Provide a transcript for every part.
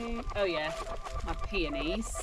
to, oh yeah, my peonies.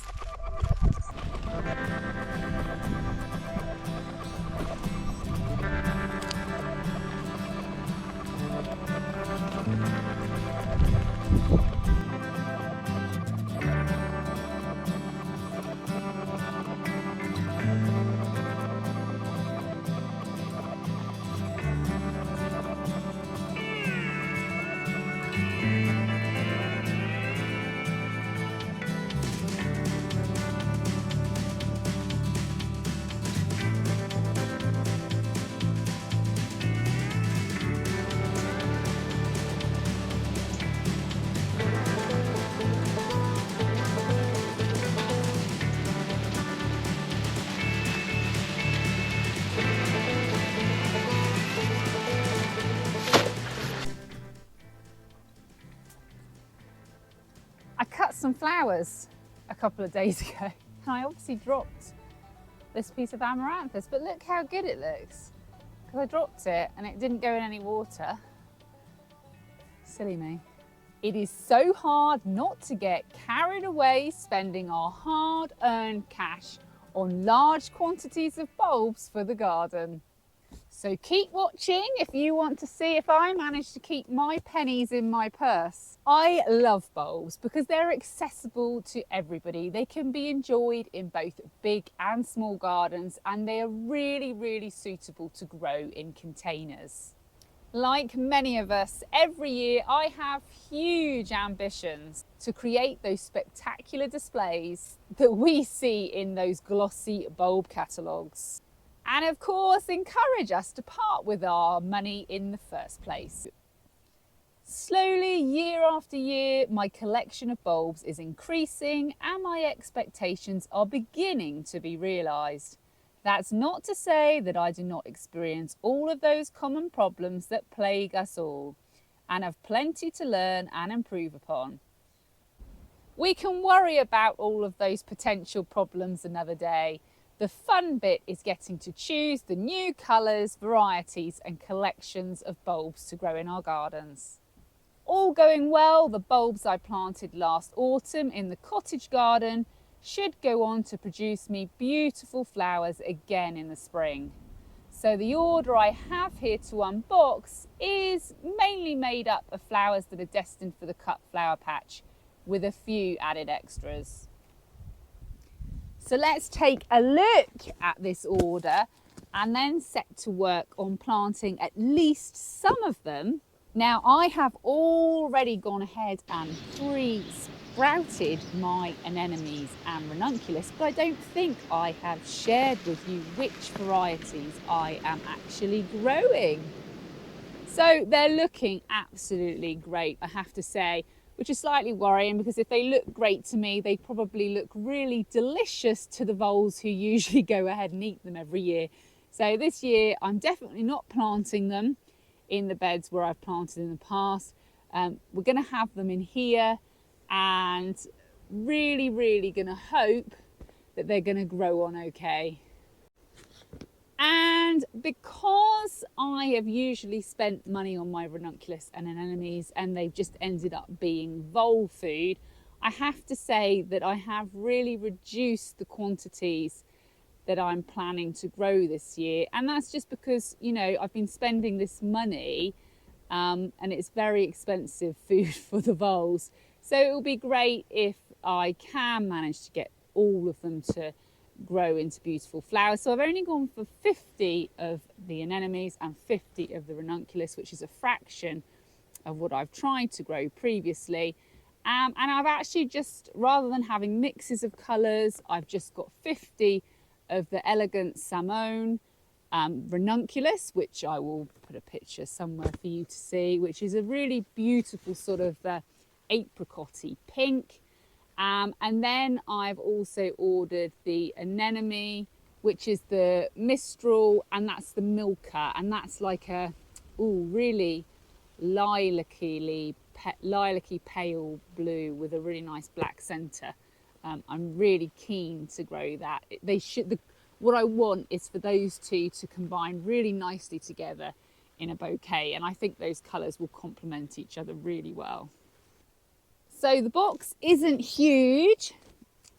I cut some flowers a couple of days ago and I obviously dropped this piece of amaranthus, but look how good it looks. Because I dropped it and it didn't go in any water. Silly me. It is so hard not to get carried away spending our hard-earned cash on large quantities of bulbs for the garden. So keep watching if you want to see if I manage to keep my pennies in my purse. I love bulbs because they're accessible to everybody. They can be enjoyed in both big and small gardens, and they are really, really suitable to grow in containers. Like many of us, every year I have huge ambitions to create those spectacular displays that we see in those glossy bulb catalogues. And of course, encourage us to part with our money in the first place. Slowly, year after year, my collection of bulbs is increasing and my expectations are beginning to be realised. That's not to say that I do not experience all of those common problems that plague us all and have plenty to learn and improve upon. We can worry about all of those potential problems another day. The fun bit is getting to choose the new colours, varieties and collections of bulbs to grow in our gardens. All going well, the bulbs I planted last autumn in the cottage garden should go on to produce me beautiful flowers again in the spring. So the order I have here to unbox is mainly made up of flowers that are destined for the cut flower patch, with a few added extras. So let's take a look at this order and then set to work on planting at least some of them. Now I have already gone ahead and pre-sprouted my anemones and ranunculus, but I don't think I have shared with you which varieties I am actually growing. So they're looking absolutely great, I have to say, which is slightly worrying because if they look great to me, they probably look really delicious to the voles who usually go ahead and eat them every year. So this year, I'm definitely not planting them in the beds where I've planted in the past. We're going to have them in here and really going to hope that they're going to grow on okay. And because I have usually spent money on my ranunculus and anemones and they've just ended up being vole food, I have to say that I have really reduced the quantities that I'm planning to grow this year. And that's just because, you know, I've been spending this money and it's very expensive food for the voles. So it will be great if I can manage to get all of them to grow into beautiful flowers. So I've only gone for 50 of the anemones and 50 of the ranunculus, which is a fraction of what I've tried to grow previously. And I've actually just, rather than having mixes of colours, I've just got 50 of the elegant Samone ranunculus, which I will put a picture somewhere for you to see, which is a really beautiful sort of apricot-y pink. And then I've also ordered the anemone, which is the Mistral, and that's the Milka, and that's like a really lilac-y pale blue with a really nice black centre. I'm really keen to grow that. What I want is for those two to combine really nicely together in a bouquet, and I think those colours will complement each other really well. So the box isn't huge,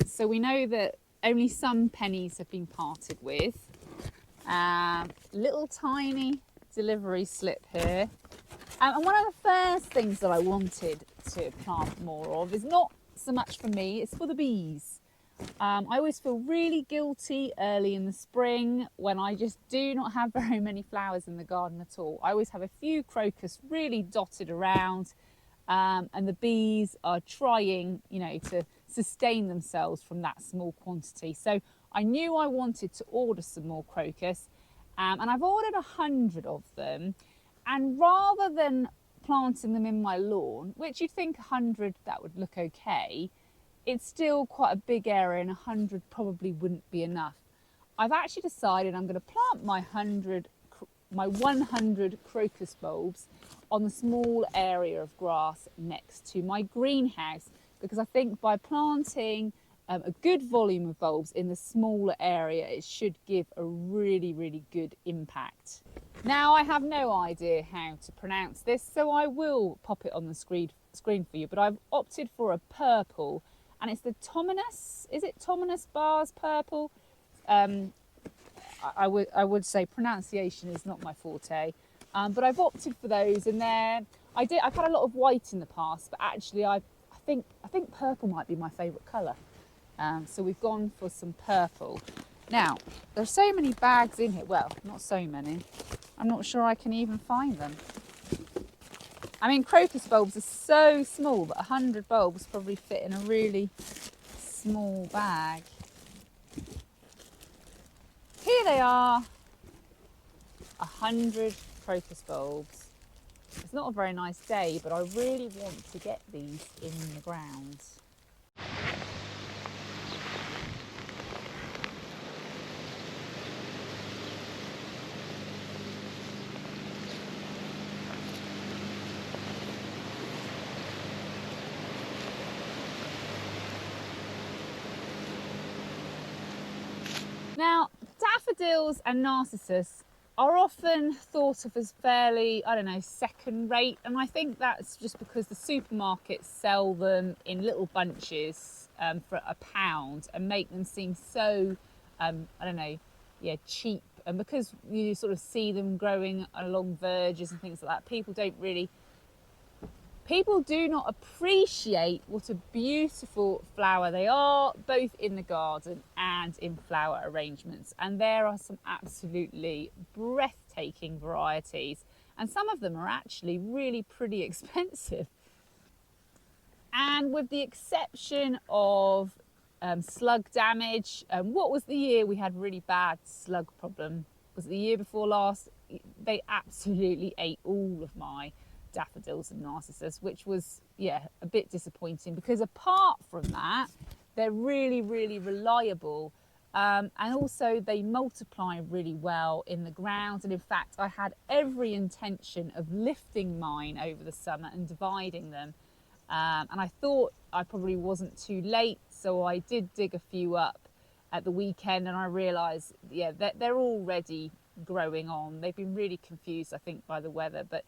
so we know that only some pennies have been parted with. Little tiny delivery slip here. And one of the first things that I wanted to plant more of is not so much for me, it's for the bees. I always feel really guilty early in the spring when I just do not have very many flowers in the garden at all. I always have a few crocus really dotted around, and the bees are trying, to sustain themselves from that small quantity. So I knew I wanted to order some more crocus, and I've ordered 100 of them. And rather than planting them in my lawn, which you'd think 100 that would look okay, it's still quite a big area and 100 probably wouldn't be enough. I've actually decided I'm going to plant my 100 crocus bulbs on the small area of grass next to my greenhouse, because I think by planting a good volume of bulbs in the smaller area, it should give a really, really good impact. Now, I have no idea how to pronounce this, so I will pop it on the screen for you, but I've opted for a purple, and it's the Tominus. Is it Tominus Bars Purple? I would say pronunciation is not my forte, but I've opted for those, and I've had a lot of white in the past, but actually I think purple might be my favourite colour. So we've gone for some purple. Now, there's so many bags in here. Well, not so many. I'm not sure I can even find them. I mean, crocus bulbs are so small that 100 bulbs probably fit in a really small bag. Here they are, 100 crocus bulbs. It's not a very nice day, but I really want to get these in the ground. Now, daffodils and narcissus are often thought of as fairly, second rate, and I think that's just because the supermarkets sell them in little bunches for £1 and make them seem so, cheap. And because you sort of see them growing along verges and things like that, people do not appreciate what a beautiful flower they are, both in the garden and in flower arrangements. And there are some absolutely breathtaking varieties, and some of them are actually really pretty expensive. And with the exception of slug damage, what was the year we had really bad slug problem? Was it the year before last? They absolutely ate all of my daffodils and narcissus, which was a bit disappointing, because apart from that, they're really, really reliable, and also they multiply really well in the ground. And in fact, I had every intention of lifting mine over the summer and dividing them, and I thought I probably wasn't too late, so I did dig a few up at the weekend, and I realised they're already growing on. They've been really confused, I think, by the weather, but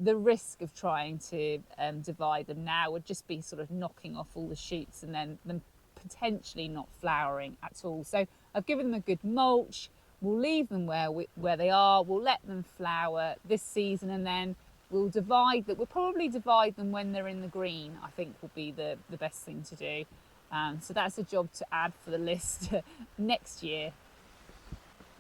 the risk of trying to divide them now would just be sort of knocking off all the shoots and then them potentially not flowering at all. So I've given them a good mulch. We'll leave them where they are. We'll let them flower this season, and then we'll divide them. We'll probably divide them when they're in the green, I think will be the best thing to do. So that's a job to add for the list next year.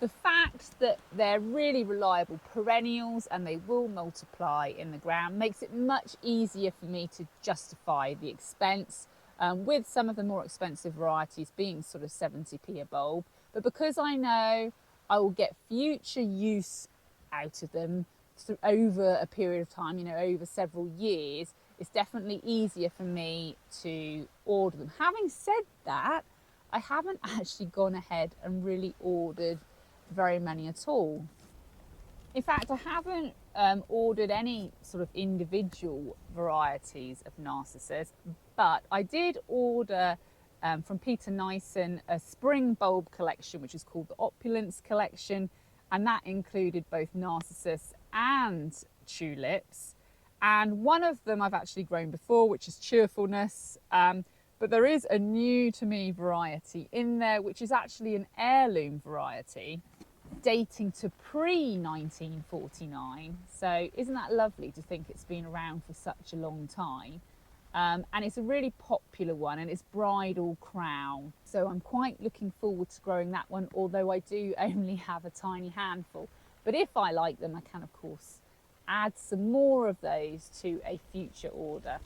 The fact that they're really reliable perennials and they will multiply in the ground makes it much easier for me to justify the expense, with some of the more expensive varieties being sort of 70p a bulb. But because I know I will get future use out of them over a period of time, over several years, it's definitely easier for me to order them. Having said that, I haven't actually gone ahead and really ordered very many at all. In fact, I haven't ordered any sort of individual varieties of narcissus, but I did order from Peter Nyssen a spring bulb collection, which is called the Opulence collection, and that included both narcissus and tulips. And one of them I've actually grown before, which is Cheerfulness. But there is a new to me variety in there, which is actually an heirloom variety dating to pre-1949. So isn't that lovely to think it's been around for such a long time? And it's a really popular one, and it's bridal crown. So I'm quite looking forward to growing that one, although I do only have a tiny handful. But if I like them, I can of course add some more of those to a future order.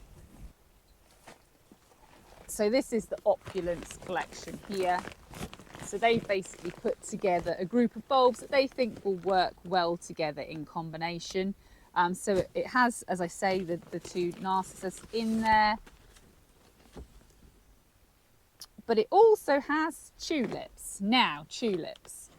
So this is the Opulence collection here. So they've basically put together a group of bulbs that they think will work well together in combination. So it has, as I say, the two narcissus in there, but it also has tulips. Now, tulips.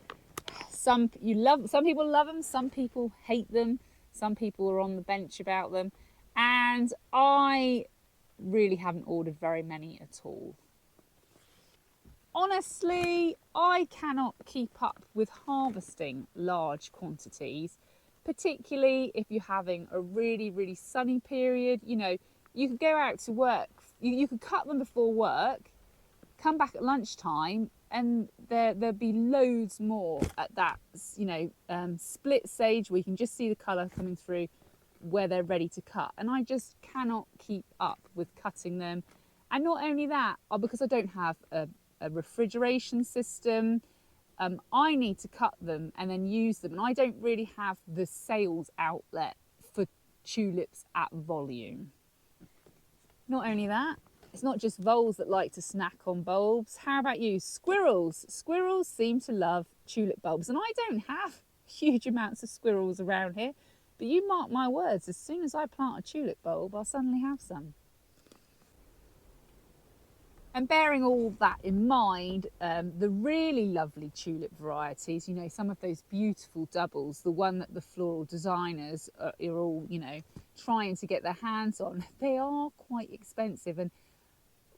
Some people love them, some people hate them, some people are on the bench about them, and I really haven't ordered very many at all. Honestly, I cannot keep up with harvesting large quantities, particularly if you're having a really sunny period. You know, you could go out to work, you could cut them before work, come back at lunchtime, and there'd be loads more at that, split stage where you can just see the colour coming through where they're ready to cut. And I just cannot keep up with cutting them. And not only that, because I don't have a refrigeration system, I need to cut them and then use them, and I don't really have the sales outlet for tulips at volume. Not only that, it's not just voles that like to snack on bulbs. How about you? Squirrels. Squirrels seem to love tulip bulbs, and I don't have huge amounts of squirrels around here, but you mark my words, as soon as I plant a tulip bulb, I'll suddenly have some. And bearing all that in mind, the really lovely tulip varieties, you know, some of those beautiful doubles, the one that the floral designers are all, trying to get their hands on, they are quite expensive. And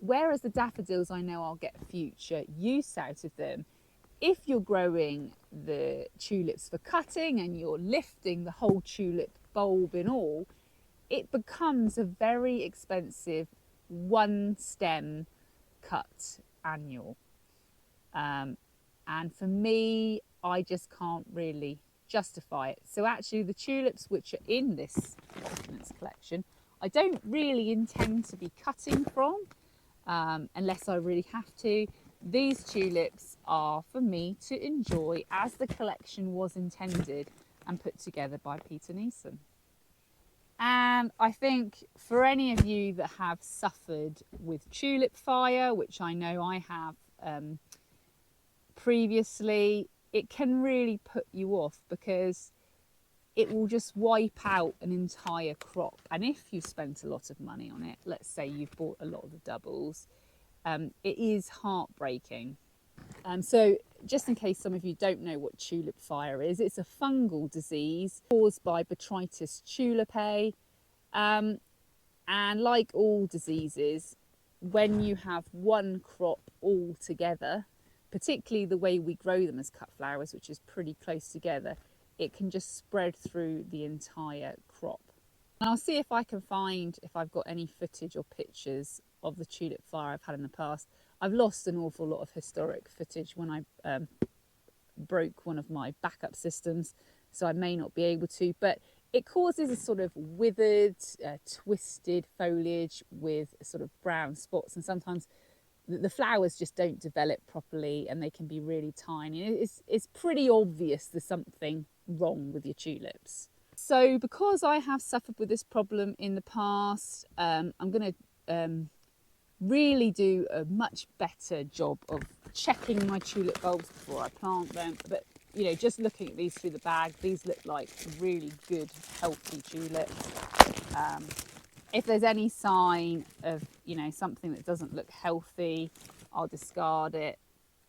whereas the daffodils, I know I'll get future use out of them, if you're growing the tulips for cutting and you're lifting the whole tulip bulb in all, it becomes a very expensive one stem cut annual, and for me, I just can't really justify it. So actually the tulips which are in this Opulence collection, I don't really intend to be cutting from, unless I really have to. These tulips are for me to enjoy as the collection was intended and put together by Peter Neeson. And I think for any of you that have suffered with tulip fire, which I know I have previously, it can really put you off because it will just wipe out an entire crop. And if you spent a lot of money on it, let's say you've bought a lot of the doubles, it is heartbreaking. So just in case some of you don't know what tulip fire is, it's a fungal disease caused by Botrytis tulipae. And like all diseases, when you have one crop all together, particularly the way we grow them as cut flowers, which is pretty close together, it can just spread through the entire crop. And I'll see if I can find, if I've got any footage or pictures of the tulip fire I've had in the past. I've lost an awful lot of historic footage when I broke one of my backup systems, so I may not be able to, but it causes a sort of withered, twisted foliage with sort of brown spots, and sometimes the flowers just don't develop properly and they can be really tiny. It's pretty obvious there's something wrong with your tulips. So because I have suffered with this problem in the past, I'm going to really do a much better job of checking my tulip bulbs before I plant them. But just looking at these through the bag, these look like really good, healthy tulips. If there's any sign of, something that doesn't look healthy, I'll discard it.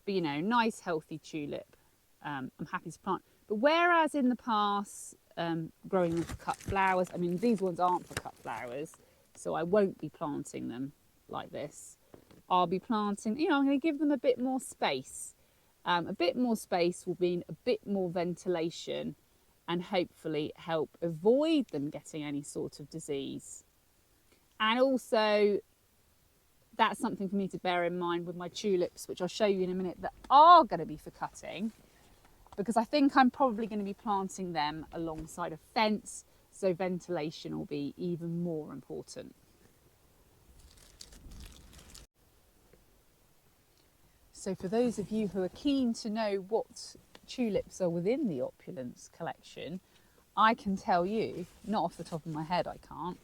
But, nice, healthy tulip, I'm happy to plant. But whereas in the past, growing them for cut flowers, I mean, these ones aren't for cut flowers, so I won't be planting them like this. I'll be planting, I'm going to give them a bit more space. A bit more space will mean a bit more ventilation, and hopefully help avoid them getting any sort of disease. And also, that's something for me to bear in mind with my tulips, which I'll show you in a minute, that are going to be for cutting, because I think I'm probably going to be planting them alongside a fence, so ventilation will be even more important. So for those of you who are keen to know what tulips are within the Opulence collection, I can tell you, not off the top of my head I can't,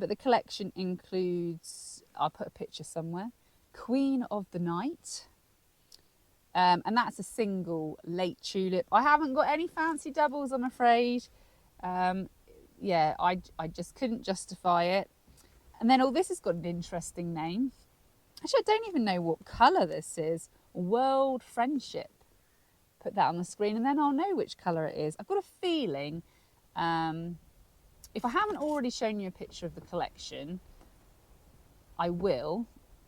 but the collection includes, I'll put a picture somewhere, Queen of the Night, and that's a single late tulip. I haven't got any fancy doubles, I'm afraid. Yeah, I just couldn't justify it. And then, this has got an interesting name. Actually, I don't even know what colour this is. World Friendship. Put that on the screen and then I'll know which colour it is. I've got a feeling, if I haven't already shown you a picture of the collection, I will.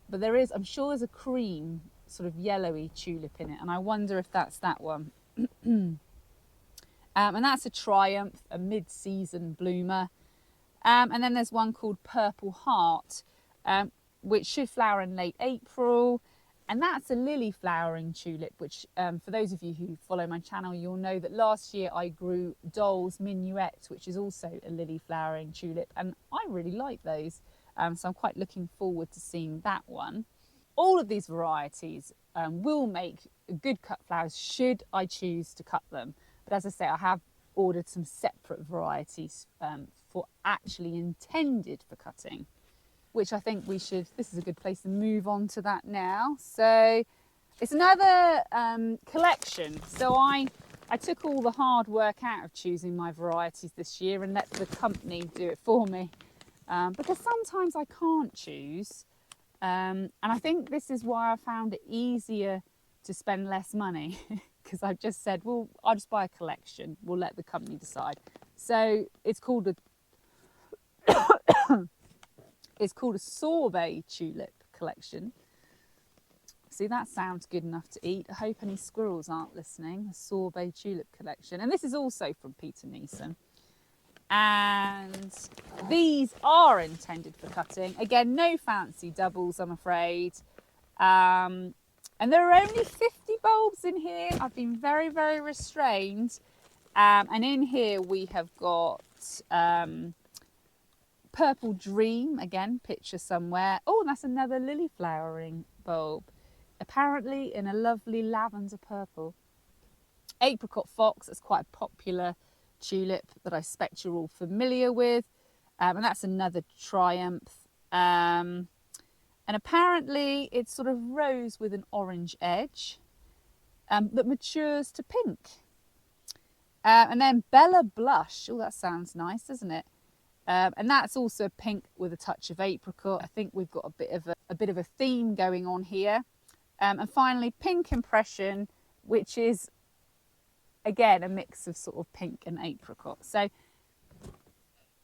But there is, I'm sure there's a cream, sort of yellowy tulip in it, and I wonder if that's that one. And that's a Triumph, a mid-season bloomer. And then there's one called Purple Heart, which should flower in late April. And that's a lily flowering tulip, which for those of you who follow my channel, you'll know that last year I grew Doll's Minuet, which is also a lily flowering tulip. And I really like those. So I'm quite looking forward to seeing that one. All of these varieties will make good cut flowers should I choose to cut them. But as I say, I have ordered some separate varieties for actually intended for cutting, which I think we should, this is a good place to move on to that now. So it's another collection. So I took all the hard work out of choosing my varieties this year and let the company do it for me. Because sometimes I can't choose. And I think this is why I found it easier to spend less money, because I've just said, well, I'll just buy a collection. We'll let the company decide. So it's called a it's called a sorbet tulip collection. See, that sounds good enough to eat. I hope any squirrels aren't listening. A sorbet tulip collection. And this is also from Peter Neeson. And these are intended for cutting. Again, no fancy doubles, I'm afraid. And there are only 50 bulbs in here. I've been very, very restrained. And in here we have got Purple Dream, again, picture somewhere. Oh, and that's another lily flowering bulb. Apparently in a lovely lavender purple. Apricot Fox, that's quite a popular tulip that I expect you're all familiar with. And that's another Triumph. And apparently it's sort of rose with an orange edge that matures to pink. And then Bella Blush. Oh, that sounds nice, doesn't it? And that's also pink with a touch of apricot. I think we've got a bit of a theme going on here. And finally, Pink Impression, which is again a mix of sort of pink and apricot. So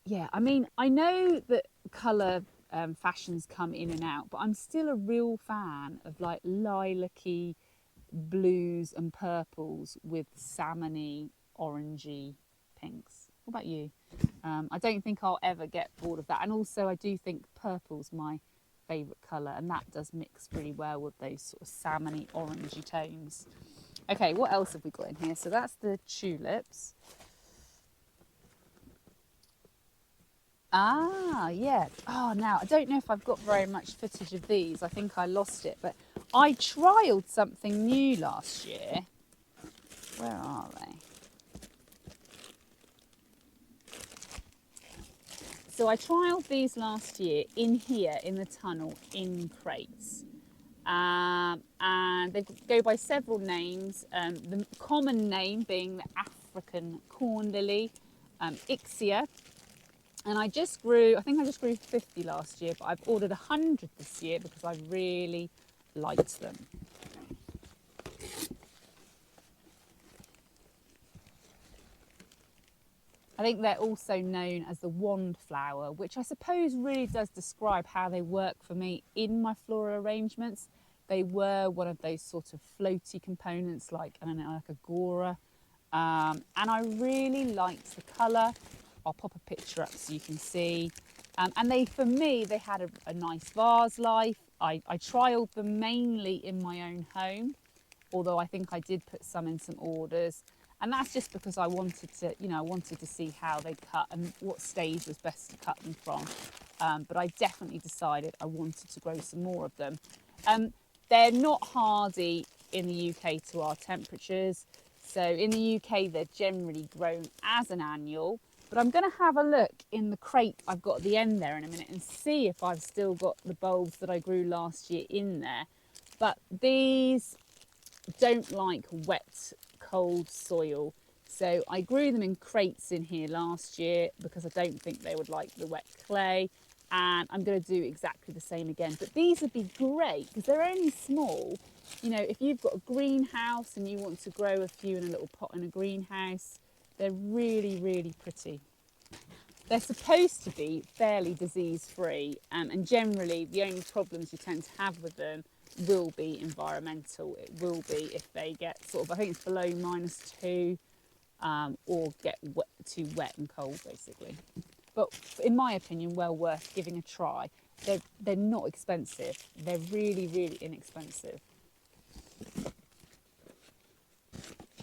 yeah, I mean, I know that colour fashions come in and out, but I'm still a real fan of like lilac-y blues and purples with salmony, orangey pinks. What about you? I don't think I'll ever get bored of that. And also I do think purple's my favourite colour, and that does mix really well with those sort of salmony, orangey tones. Okay, what else have we got in here? So that's the tulips. Ah, yeah. Oh, now, I don't know if I've got very much footage of these. I think I lost it. But I trialled something new last year. Where are they? So I trialled these last year in here, in the tunnel, in crates. And they go by several names. The common name being the African corn lily, Ixia. And I think I just grew 50 last year, but I've ordered 100 this year because I really liked them. I think they're also known as the wand flower, which I suppose really does describe how they work for me in my floral arrangements. They were one of those sort of floaty components, like, I don't know, like agora, And I really liked the colour. I'll pop a picture up so you can see. And they, for me, they had a nice vase life. I trialled them mainly in my own home, although I think I did put some in some orders. And that's just because I wanted to, I wanted to see how they cut and what stage was best to cut them from. But I definitely decided I wanted to grow some more of them. They're not hardy in the UK to our temperatures. So in the UK, they're generally grown as an annual. But I'm going to have a look in the crate I've got at the end there in a minute and see if I've still got the bulbs that I grew last year in there. But these don't like wet, cold soil. So I grew them in crates in here last year because I don't think they would like the wet clay. And I'm going to do exactly the same again. But these would be great because they're only small. If you've got a greenhouse and you want to grow a few in a little pot in a greenhouse, they're really, really pretty. They're supposed to be fairly disease-free, and generally the only problems you tend to have with them will be environmental. It will be if they get sort of, I think it's below -2, or get too wet and cold, basically. But in my opinion, well worth giving a try. They're not expensive. They're really, really inexpensive.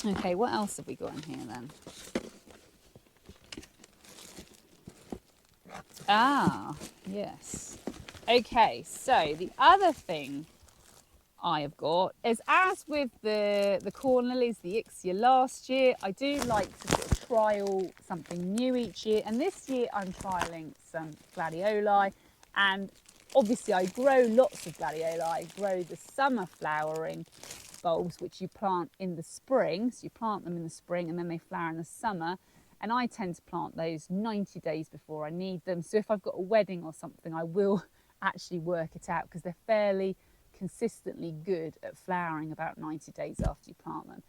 Okay, what else have we got in here then? Ah, yes. Okay, so the other thing I have got is, as with the corn lilies, the Ixia last year, I do like to sort of trial something new each year. And this year I'm trialing some gladioli, and obviously I grow lots of gladioli. I grow the summer flowering bulbs, which you plant in the spring. So you plant them in the spring and then they flower in the summer. And I tend to plant those 90 days before I need them. So if I've got a wedding or something, I will actually work it out because they're fairly consistently good at flowering about 90 days after you plant them.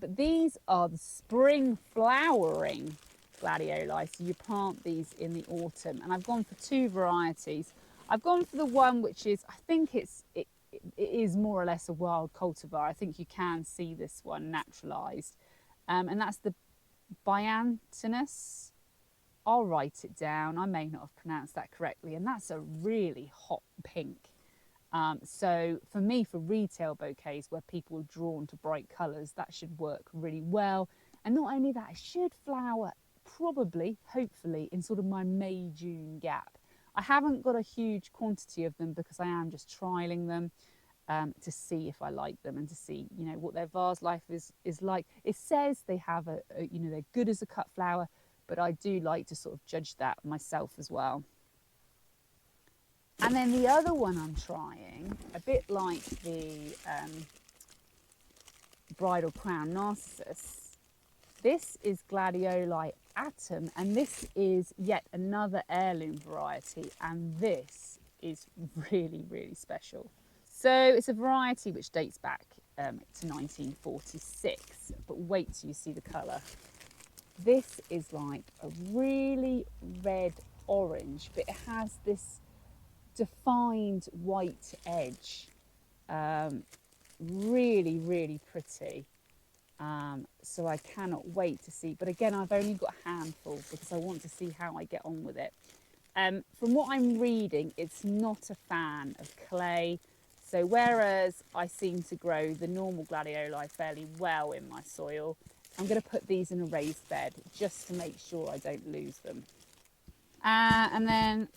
But these are the spring flowering gladioli. So you plant these in the autumn. And I've gone for two varieties. I've gone for the one which is, I think it is more or less a wild cultivar. I think you can see this one naturalised. And that's the Biantinus. I'll write it down. I may not have pronounced that correctly. And that's a really hot pink. So for me, for retail bouquets where people are drawn to bright colours, that should work really well. And not only that, it should flower probably, hopefully, in sort of my May-June gap. I haven't got a huge quantity of them because I am just trialling them. To see if I like them and to see, what their vase life is like. It says they have they're good as a cut flower, but I do like to sort of judge that myself as well. And then the other one I'm trying, a bit like the Bridal Crown Narcissus, this is Gladioli Atom, and this is yet another heirloom variety, and this is really, really special. So it's a variety which dates back to 1946, but wait till you see the colour. This is like a really red orange, but it has this defined white edge. Really, really pretty. So I cannot wait to see. But again, I've only got a handful because I want to see how I get on with it. From what I'm reading, it's not a fan of clay. So whereas I seem to grow the normal gladioli fairly well in my soil, I'm going to put these in a raised bed just to make sure I don't lose them. And then,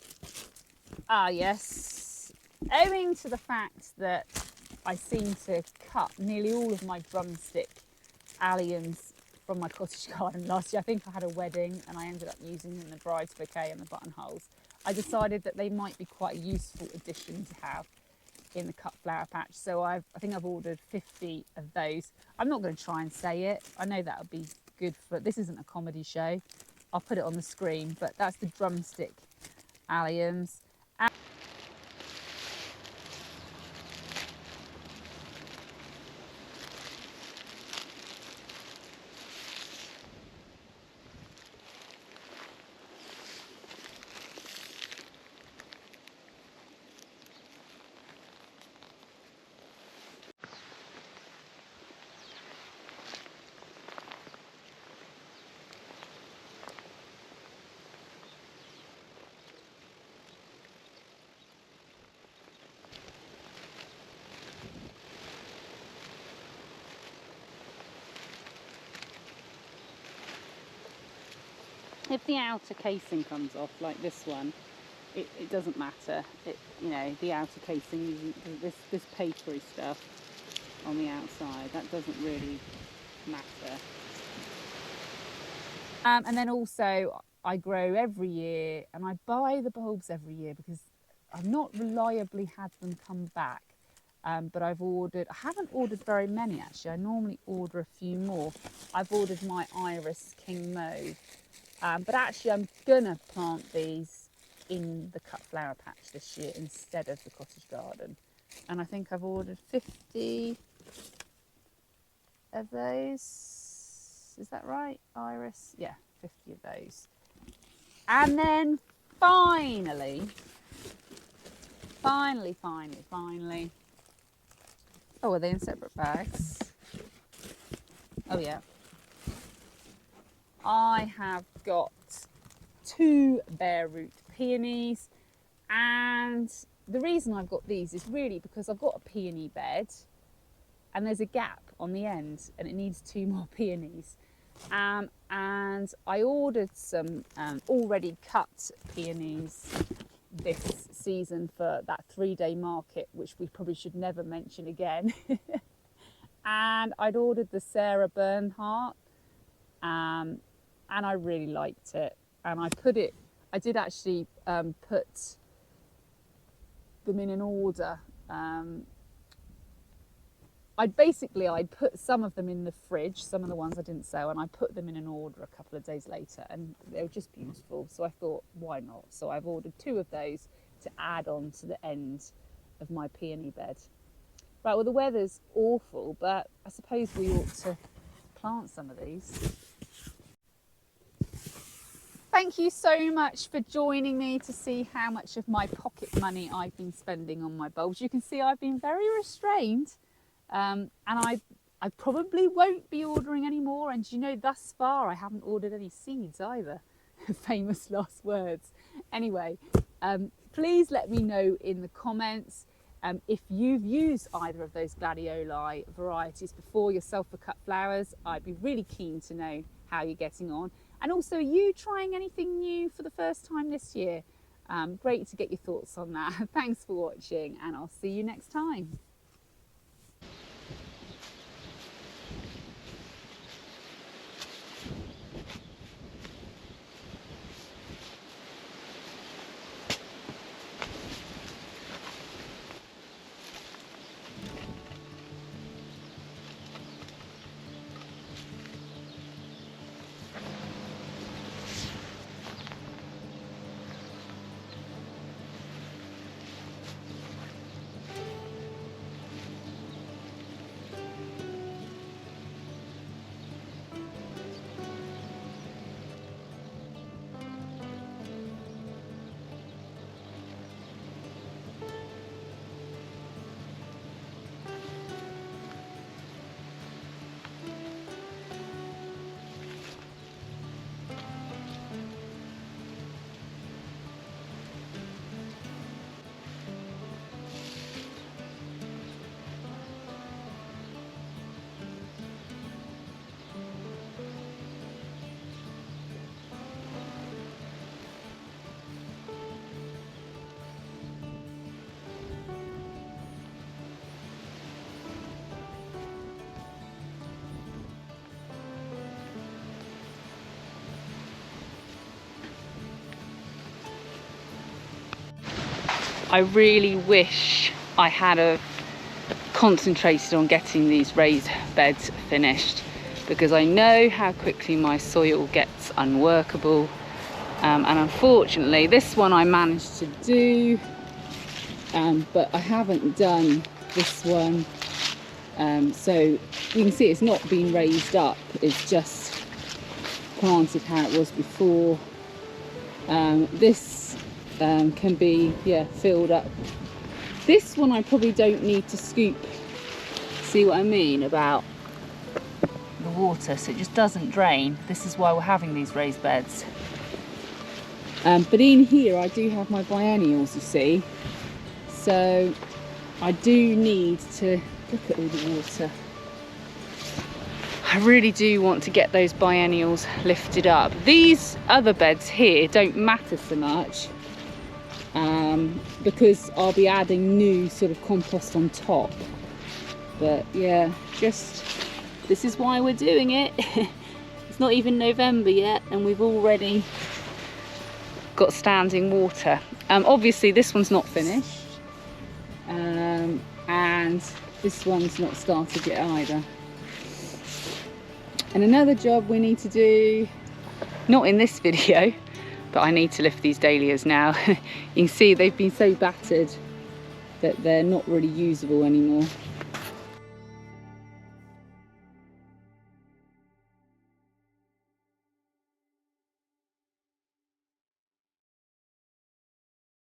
yes, owing to the fact that I seem to cut nearly all of my drumstick alliums from my cottage garden last year. I think I had a wedding and I ended up using them in the bride's bouquet and the buttonholes. I decided that they might be quite a useful addition to have in the cut flower patch. So I think I've ordered 50 of those. I'm not going to try and say it. I know that would be good for, this isn't a comedy show. I'll put it on the screen, but that's the drumstick alliums. If the outer casing comes off, like this one, it doesn't matter. You know, the outer casing, this papery stuff on the outside, that doesn't really matter. And then also I grow every year, and I buy the bulbs every year because I've not reliably had them come back. But I haven't ordered very many actually. I normally order a few more. I've ordered my Iris King Mauve. But actually I'm gonna plant these in the cut flower patch this year instead of the cottage garden. And I think I've ordered 50 of those. Is that right, Iris? Yeah, 50 of those. And then finally. Oh, are they in separate bags? Oh yeah. I have got 2 bare root peonies, and the reason I've got these is really because I've got a peony bed and there's a gap on the end and it needs 2 more peonies. And I ordered some already cut peonies this season for that 3-day market, which we probably should never mention again. And I'd ordered the Sarah Bernhardt, and I really liked it. And I did actually put them in an order. I'd put some of them in the fridge, some of the ones I didn't sell, and I put them in an order a couple of days later, and they were just beautiful. So I thought, why not? So I've ordered 2 of those to add on to the end of my peony bed. Right, well, the weather's awful, but I suppose we ought to plant some of these. Thank you so much for joining me to see how much of my pocket money I've been spending on my bulbs. You can see I've been very restrained. And I probably won't be ordering any more. And you know, thus far I haven't ordered any seeds either. Famous last words. Anyway, please let me know in the comments if you've used either of those gladioli varieties before yourself for cut flowers. I'd be really keen to know how you're getting on. And also, are you trying anything new for the first time this year? Great to get your thoughts on that. Thanks for watching, and I'll see you next time. I really wish I had have concentrated on getting these raised beds finished, because I know how quickly my soil gets unworkable, and unfortunately this one I managed to do, but I haven't done this one, so you can see it's not been raised up, it's just planted how it was before. This can be filled up. This one I probably don't need to scoop, see what I mean about the water, so it just doesn't drain. This is why we're having these raised beds. But in here I do have my biennials, you see, so I do need to look at all the water. I really do want to get those biennials lifted up. These other beds here don't matter so much because I'll be adding new sort of compost on top. But yeah, just this is why we're doing it. It's not even November yet and we've already got standing water. Obviously this one's not finished and this one's not started yet either. And another job we need to do, not in this video, but I need to lift these dahlias now. You can see they've been so battered that they're not really usable anymore.